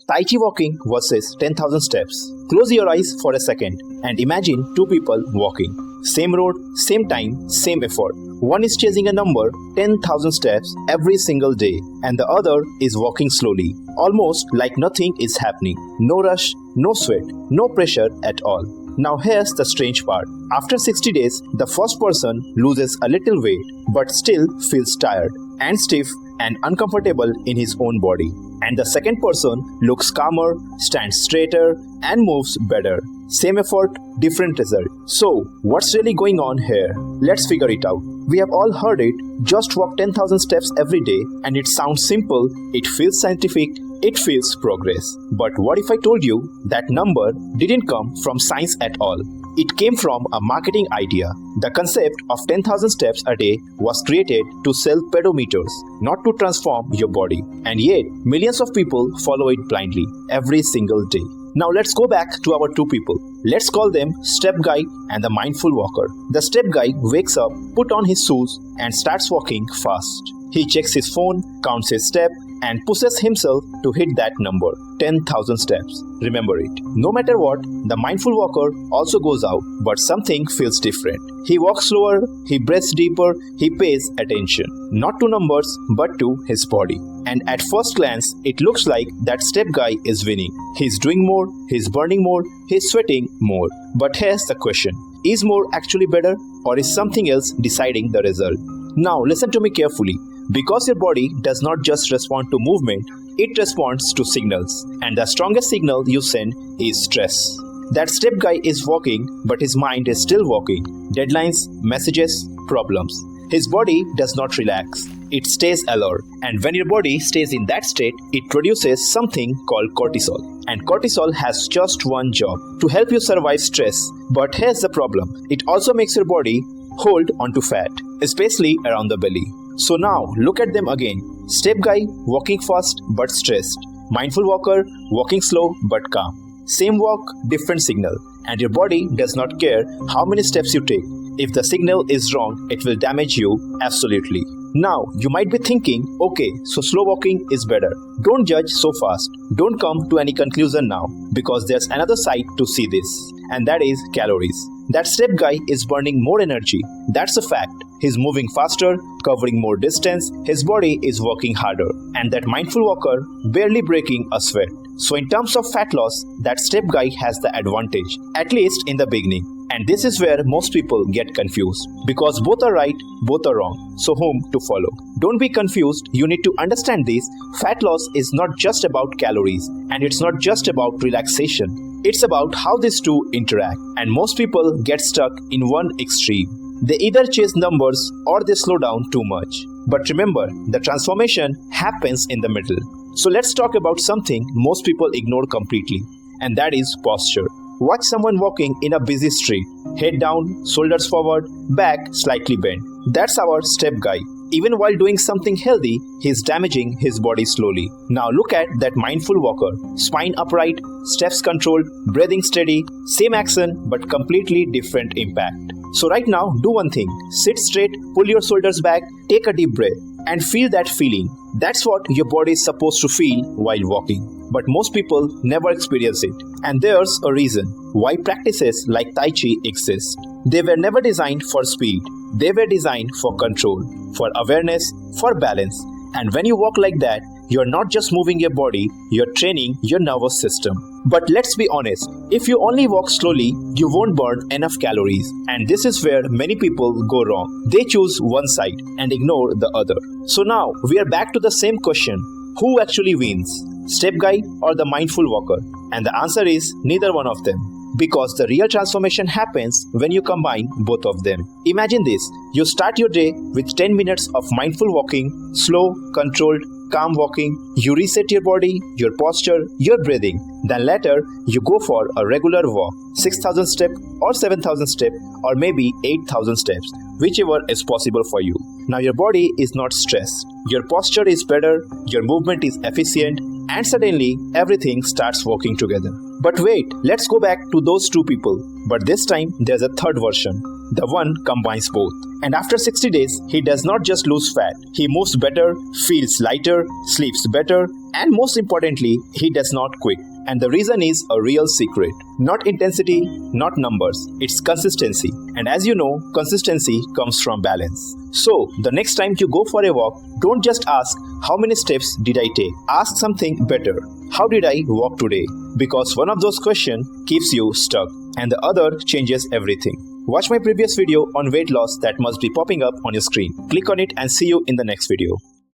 Tai Chi walking versus 10,000 steps. Close your eyes for a second and imagine two people walking. Same road, same time, same effort. One is chasing a number 10,000 steps every single day and the other is walking slowly, almost like nothing is happening. No rush, no sweat, no pressure at all. Now here's the strange part. After 60 days, the first person loses a little weight but still feels tired and stiff and uncomfortable in his own body. And the second person looks calmer, stands straighter and moves better. Same effort, different result. So, what's really going on here? Let's figure it out. We have all heard it, just walk 10,000 steps every day, and it sounds simple, it feels scientific, it feels progress. But what if I told you that number didn't come from science at all? It came from a marketing idea. The concept of 10,000 steps a day was created to sell pedometers, not to transform your body. And yet, millions of people follow it blindly every single day. Now let's go back to our two people. Let's call them Step Guy and the Mindful Walker. The Step Guy wakes up, puts on his shoes and starts walking fast. He checks his phone, counts his steps and pushes himself to hit that number, 10,000 steps. Remember it. No matter what, the Mindful Walker also goes out, but something feels different. He walks slower, he breathes deeper, he pays attention. Not to numbers, but to his body. And at first glance, it looks like that Step Guy is winning. He's doing more, he's burning more, he's sweating more. But here's the question. Is more actually better, or is something else deciding the result? Now listen to me carefully. Because your body does not just respond to movement, it responds to signals. And the strongest signal you send is stress. That Step Guy is walking, but his mind is still walking. Deadlines, messages, problems. His body does not relax. It stays alert. And when your body stays in that state, it produces something called cortisol. And cortisol has just one job, to help you survive stress. But here's the problem. It also makes your body hold onto fat, especially around the belly. So now, look at them again. Step Guy, walking fast but stressed. Mindful Walker, walking slow but calm. Same walk, different signal. And your body does not care how many steps you take. If the signal is wrong, it will damage you absolutely. Now, you might be thinking, okay, so slow walking is better. Don't judge so fast. Don't come to any conclusion now, because there's another side to see this. And that is calories. That Step Guy is burning more energy. That's a fact. He's moving faster, covering more distance, his body is working harder. And that Mindful Walker barely breaking a sweat. So in terms of fat loss, that Step Guy has the advantage, at least in the beginning. And this is where most people get confused. Because both are right, both are wrong. So whom to follow? Don't be confused, you need to understand this. Fat loss is not just about calories. And it's not just about relaxation. It's about how these two interact. And most people get stuck in one extreme. They either chase numbers or they slow down too much. But remember, the transformation happens in the middle. So let's talk about something most people ignore completely. And that is posture. Watch someone walking in a busy street. Head down, shoulders forward, back slightly bent. That's our Step Guy. Even while doing something healthy, he's damaging his body slowly. Now look at that Mindful Walker. Spine upright, steps controlled, breathing steady, same action but completely different impact. So right now, do one thing. Sit straight, pull your shoulders back, take a deep breath and feel that feeling. That's what your body is supposed to feel while walking. But most people never experience it. And there's a reason why practices like Tai Chi exist. They were never designed for speed. They were designed for control, for awareness, for balance. And when you walk like that, you're not just moving your body, you're training your nervous system. But let's be honest, if you only walk slowly, you won't burn enough calories. And this is where many people go wrong. They choose one side and ignore the other. So now, we are back to the same question. Who actually wins? Step Guy or the Mindful Walker? And the answer is neither one of them. Because the real transformation happens when you combine both of them. Imagine this. You start your day with 10 minutes of mindful walking, slow, controlled, calm walking. You reset your body, your posture, your breathing. Then later, you go for a regular walk, 6,000 steps or 7,000 steps or maybe 8,000 steps, whichever is possible for you. Now your body is not stressed. Your posture is better, your movement is efficient, and suddenly everything starts working together. But wait, let's go back to those two people. But this time, there's a third version. The one combines both. And after 60 days, he does not just lose fat. He moves better, feels lighter, sleeps better, and most importantly, he does not quit. And the reason is a real secret. Not intensity, not numbers. It's consistency. And as you know, consistency comes from balance. So, the next time you go for a walk, don't just ask, how many steps did I take? Ask something better. How did I walk today? Because one of those questions keeps you stuck and the other changes everything. Watch my previous video on weight loss that must be popping up on your screen. Click on it and see you in the next video.